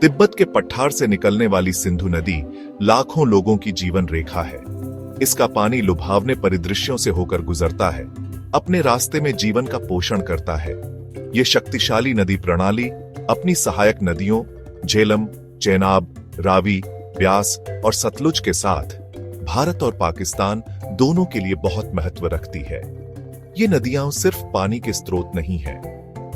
तिब्बत के पठार से निकलने वाली सिंधु नदी लाखों लोगों की जीवन रेखा है। इसका पानी लुभावने परिदृश्यों से होकर गुजरता है, अपने रास्ते में जीवन का पोषण करता है। ये शक्तिशाली नदी प्रणाली अपनी सहायक नदियों झेलम, चेनाब, रावी, ब्यास और सतलुज के साथ भारत और पाकिस्तान दोनों के लिए बहुत महत्व रखती है। ये नदियां सिर्फ पानी के स्रोत नहीं हैं,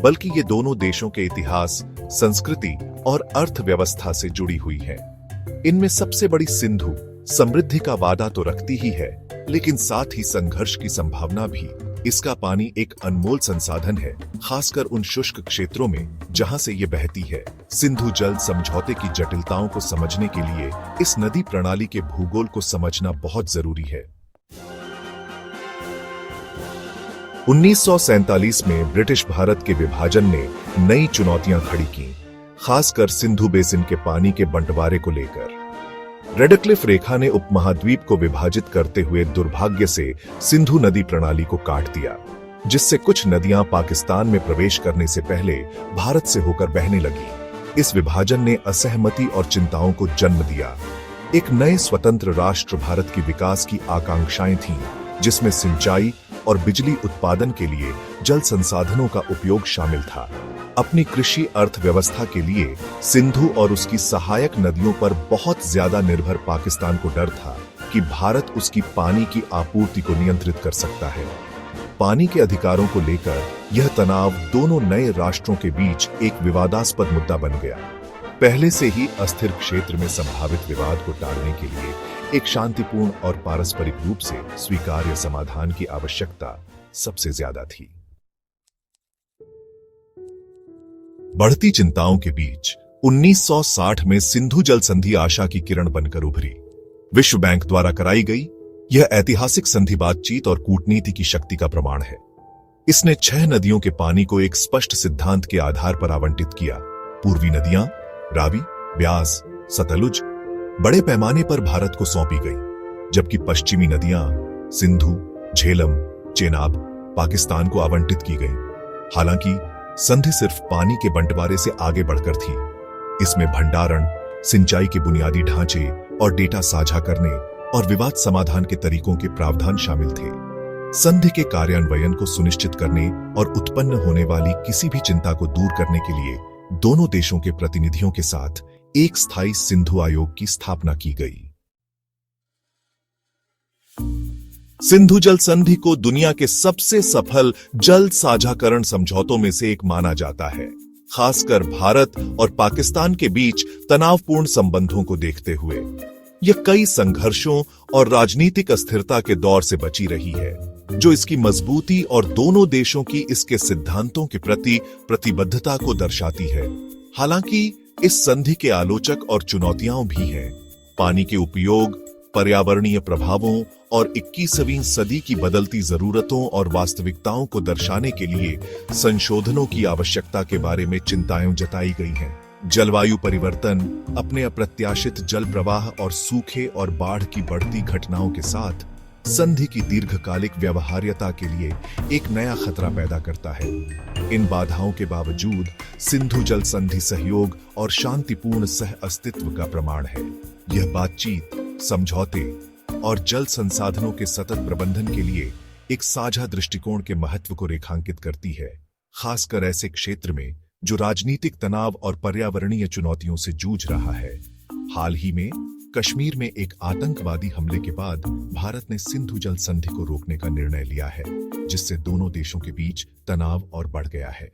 बल्कि ये दोनों देशों के इतिहास, संस्कृति और अर्थव्यवस्था से जुड़ी हुई हैं। इनमें सबसे बड़ी सिंधु समृद्धि का वादा तो रखती ही है, लेकिन साथ ही संघर्ष की संभावना भी। इसका पानी एक अनमोल संसाधन है, खासकर उन शुष्क क्षेत्रों में जहां से ये बहती है। सिंधु जल समझौते की जटिलताओं को समझने के लिए इस नदी प्रणाली के भूगोल को समझना बहुत जरूरी है। 1947 में ब्रिटिश भारत के विभाजन ने नई चुनौतियां खड़ी की, खासकर सिंधु बेसिन के पानी के बंटवारे को लेकर। रेडक्लिफ रेखा ने उपमहाद्वीप को विभाजित करते हुए दुर्भाग्य से सिंधु नदी प्रणाली को काट दिया, जिससे कुछ नदियां पाकिस्तान में प्रवेश करने से पहले भारत से होकर बहने लगी। इस विभाजन ने असहमति और चिंताओं को जन्म दिया। एक नए स्वतंत्र राष्ट्र भारत की विकास की आकांक्षाएं थीं, जिसमें सिंचाई और बिजली उत्पादन के लिए जल संसाधनों का उपयोग शामिल था। अपनी कृषि अर्थव्यवस्था के लिए सिंधु और उसकी सहायक नदियों पर बहुत ज्यादा निर्भर पाकिस्तान को डर था कि भारत उसकी पानी की आपूर्ति को नियंत्रित कर सकता है। पानी के अधिकारों को लेकर यह तनाव दोनों नए राष्ट्रों के बीच एक विवादास्पद मुद्दा बन गया। पहले से ही अस्थिर क्षेत्र में संभावित विवाद को टालने के लिए एक शांतिपूर्ण और पारस्परिक रूप से स्वीकार्य समाधान की आवश्यकता सबसे ज्यादा थी। बढ़ती चिंताओं के बीच 1960 में सिंधु जल संधि आशा की किरण बनकर उभरी। विश्व बैंक द्वारा कराई गई यह ऐतिहासिक संधि बातचीत और कूटनीति की शक्ति का प्रमाण है। इसने 6 नदियों के पानी को एक स्पष्ट सिद्धांत के आधार पर आवंटित किया। पूर्वी नदियां रावी, ब्यास, सतलुज बड़े पैमाने पर भारत को सौंपी गई, जबकि पश्चिमी नदियां सिंधु, झेलम, चेनाब पाकिस्तान को आवंटित की गई। हालांकि संधि सिर्फ पानी के बंटवारे से आगे बढ़कर थी। इसमें भंडारण, सिंचाई के बुनियादी ढांचे और डेटा साझा करने और विवाद समाधान के तरीकों के प्रावधान शामिल थे। संधि के कार्यान्वयन को सुनिश्चित करने और उत्पन्न होने वाली किसी भी चिंता को दूर करने के लिए दोनों देशों के प्रतिनिधियों के साथ एक स्थायी सिंधु आयोग की स्थापना की गई। सिंधु जल संधि को दुनिया के सबसे सफल जल साझाकरण समझौतों में से एक माना जाता है, खासकर भारत और पाकिस्तान के बीच तनावपूर्ण संबंधों को देखते हुए। यह कई संघर्षों और राजनीतिक अस्थिरता के दौर से बची रही है, जो इसकी मजबूती और दोनों देशों की इसके सिद्धांतों के प्रति प्रतिबद्धता को दर्शाती है। हालांकि इस संधि के आलोचक और चुनौतियां भी हैं। पानी के उपयोग, पर्यावरणीय प्रभावों और 21वीं सदी की बदलती जरूरतों और वास्तविकताओं को दर्शाने के लिए संशोधनों की आवश्यकता के बारे में चिंताएं जताई गई हैं। जलवायु परिवर्तन अपने अप्रत्याशित जल प्रवाह और सूखे और बाढ़ की बढ़ती घटनाओं के साथ संधि की दीर्घकालिक व्यवहार्यता के लिए एक नया खतरा पैदा करता है। इन बाधाओं के बावजूद सिंधु जल संधि सहयोग और शांतिपूर्ण सह अस्तित्व का प्रमाण है। यह बातचीत, समझौते और जल संसाधनों के सतत प्रबंधन के लिए एक साझा दृष्टिकोण के महत्व को रेखांकित करती है, खासकर ऐसे क्षेत्र में जो राजनीतिक तनाव और पर्यावरणीय चुनौतियों से जूझ रहा है। हाल ही में कश्मीर में एक आतंकवादी हमले के बाद भारत ने सिंधु जल संधि को रोकने का निर्णय लिया है, जिससे दोनों देशों के बीच तनाव और बढ़ गया है।